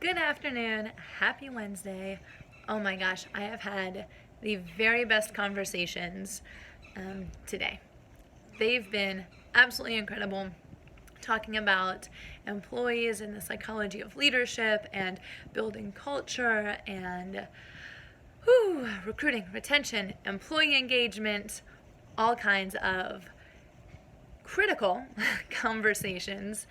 Good afternoon. Happy Wednesday. Oh my gosh, I have had the very best conversations today. They've been absolutely incredible, talking about employees and the psychology of leadership and building culture and recruiting, retention, employee engagement, all kinds of critical conversations.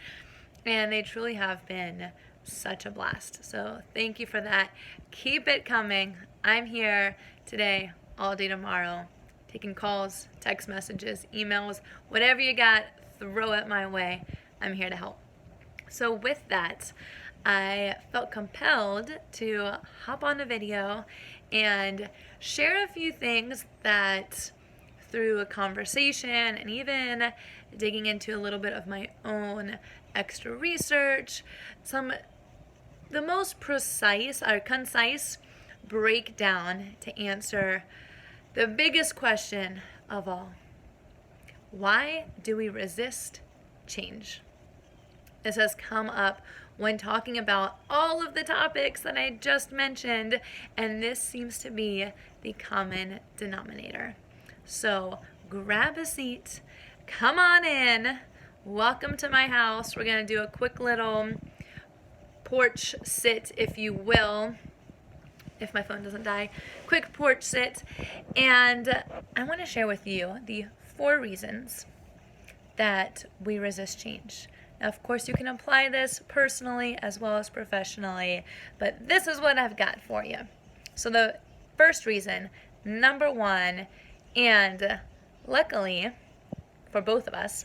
And they truly have been such a blast. So thank you for that. Keep it coming. I'm here today, all day tomorrow, taking calls, text messages, emails, whatever you got, throw it my way. I'm here to help. So with that, I felt compelled to hop on a video and share a few things that through a conversation and even digging into a little bit of my own extra research, the most precise or concise breakdown to answer the biggest question of all. Why do we resist change? This has come up when talking about all of the topics that I just mentioned, and this seems to be the common denominator. So grab a seat, come on in, welcome to my house. We're going to do a quick little porch sit, if you will, if my phone doesn't die. Quick porch sit. And I want to share with you the 4 reasons that we resist change. Now, of course, you can apply this personally as well as professionally, but this is what I've got for you. So the first reason, number 1, and luckily for both of us,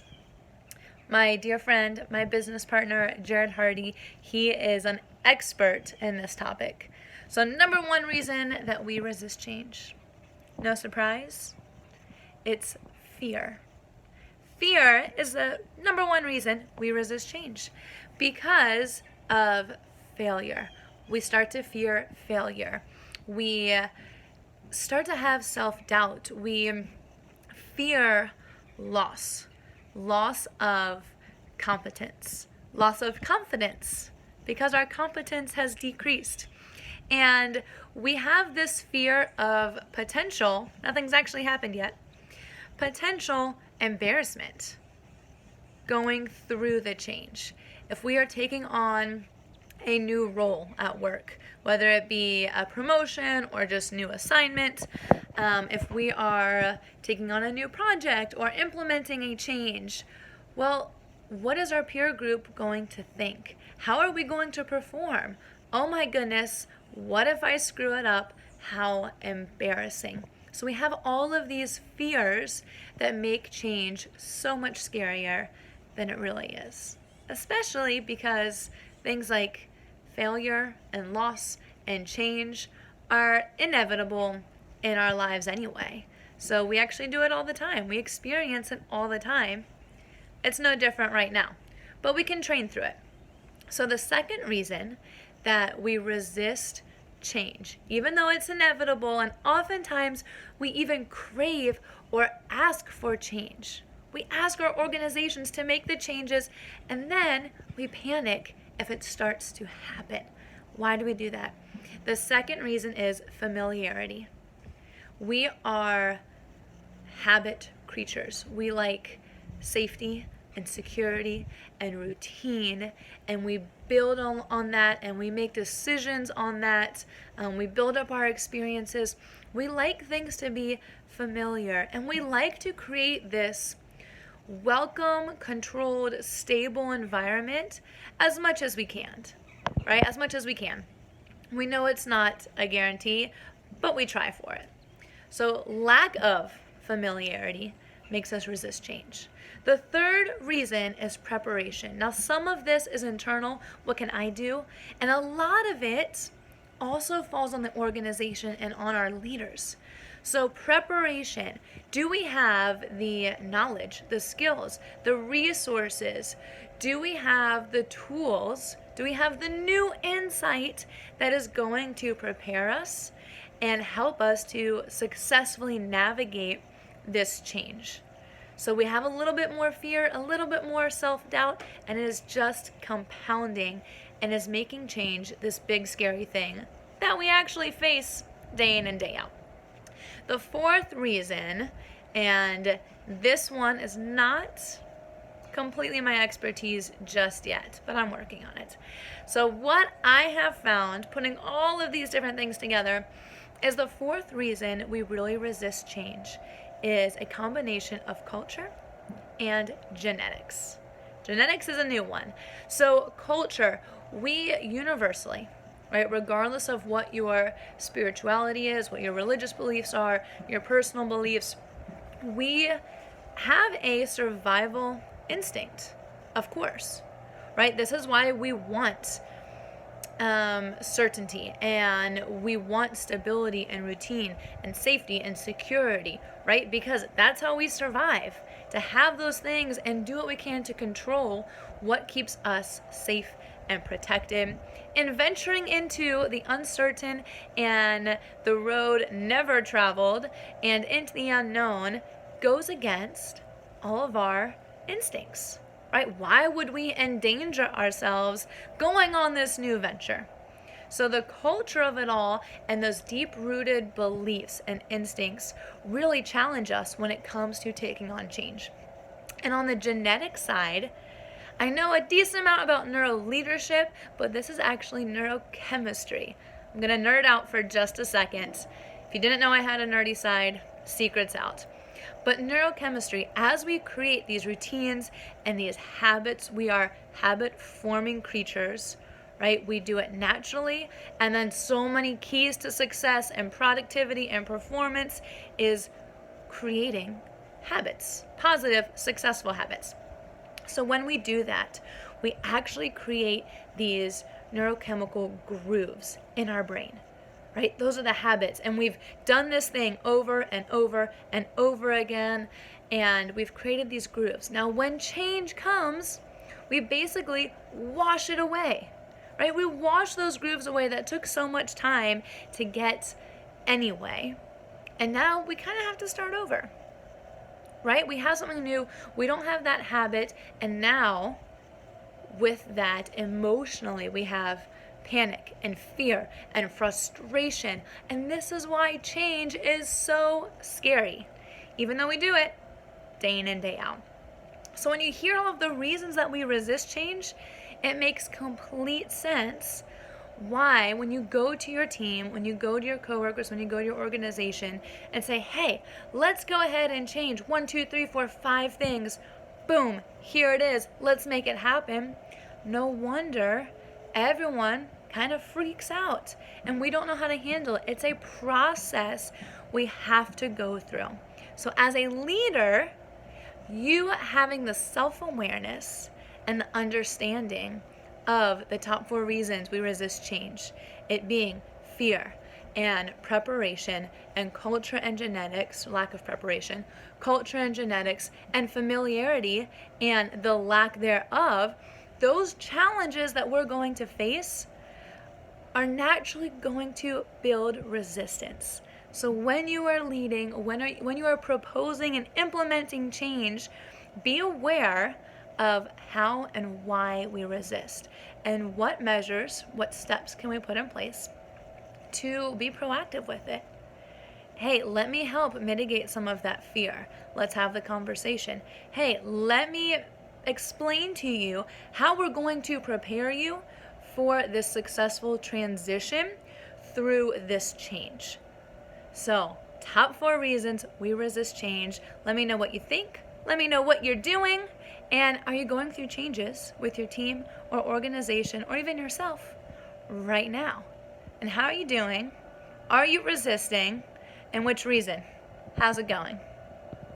my dear friend, my business partner, Jared Hardy, he is an expert in this topic. So number 1 reason that we resist change, no surprise, it's fear. Fear is the number 1 reason we resist change, because of failure. We start to fear failure. We start to have self-doubt. We fear loss of competence, loss of confidence, because our competence has decreased. And we have this fear of potential, nothing's actually happened yet, potential embarrassment going through the change. If we are taking on a new role at work, whether it be a promotion or just new assignment, if we are taking on a new project or implementing a change, well, what is our peer group going to think? How are we going to perform? Oh my goodness, what if I screw it up? How embarrassing. So we have all of these fears that make change so much scarier than it really is, especially because things like failure and loss and change are inevitable in our lives anyway. So we actually do it all the time. We experience it all the time. It's no different right now, but we can train through it. So the second reason that we resist change, even though it's inevitable, and oftentimes we even crave or ask for change. We ask our organizations to make the changes, and then we panic if it starts to happen. Why do we do that? The second reason is familiarity. We are habit creatures. We like safety and security and routine, and we build on that, and we make decisions on that. We build up our experiences. We like things to be familiar, and we like to create this welcome, controlled, stable environment as much as we can, right? As much as we can. We know it's not a guarantee, but we try for it. So lack of familiarity makes us resist change. The third reason is preparation. Now, some of this is internal. What can I do? And a lot of it also falls on the organization and on our leaders. So preparation. Do we have the knowledge, the skills, the resources? Do we have the tools? Do we have the new insight that is going to prepare us and help us to successfully navigate this change? So we have a little bit more fear, a little bit more self-doubt, and it is just compounding and is making change this big scary thing that we actually face day in and day out. The fourth reason, and this one is not completely my expertise just yet, but I'm working on it. So what I have found, putting all of these different things together, is the fourth reason we really resist change is a combination of culture and genetics. Genetics is a new one. So culture, we universally, right, regardless of what your spirituality is, what your religious beliefs are, your personal beliefs, we have a survival instinct, of course, right? This is why we want certainty, and we want stability and routine and safety and security, right? Because that's how we survive, to have those things and do what we can to control what keeps us safe and protected. And venturing into the uncertain and the road never traveled and into the unknown goes against all of our instincts, right? Why would we endanger ourselves going on this new venture? So the culture of it all and those deep-rooted beliefs and instincts really challenge us when it comes to taking on change. And on the genetic side, I know a decent amount about neuroleadership, but this is actually neurochemistry. I'm going to nerd out for just a second. If you didn't know I had a nerdy side, secret's out. But neurochemistry, as we create these routines and these habits, we are habit-forming creatures, right? We do it naturally, and then so many keys to success and productivity and performance is creating habits, positive, successful habits. So when we do that, we actually create these neurochemical grooves in our brain, right? Those are the habits. And we've done this thing over and over and over again, and we've created these grooves. Now, when change comes, we basically wash it away, right? We wash those grooves away that took so much time to get anyway. And now we kind of have to start over, right? We have something new. We don't have that habit. And now with that, emotionally, we have panic and fear and frustration. And this is why change is so scary, even though we do it day in and day out. So when you hear all of the reasons that we resist change, it makes complete sense why when you go to your team, when you go to your coworkers, when you go to your organization and say, hey, let's go ahead and change 1, 2, 3, 4, 5 things. Boom, here it is. Let's make it happen. No wonder everyone kind of freaks out and we don't know how to handle it. It's a process we have to go through. So as a leader, you having the self-awareness and the understanding of the top 4 reasons we resist change, it being fear and preparation and culture and genetics, lack of preparation, culture and genetics and familiarity and the lack thereof, those challenges that we're going to face are naturally going to build resistance. So when you are leading, when you are proposing and implementing change, be aware of how and why we resist and what measures, what steps can we put in place to be proactive with it. Hey, let me help mitigate some of that fear. Let's have the conversation. Hey, let me explain to you how we're going to prepare you for this successful transition through this change. So, top 4 reasons we resist change. Let me know what you think. Let me know what you're doing. And are you going through changes with your team or organization or even yourself right now? And how are you doing? Are you resisting? And which reason? How's it going?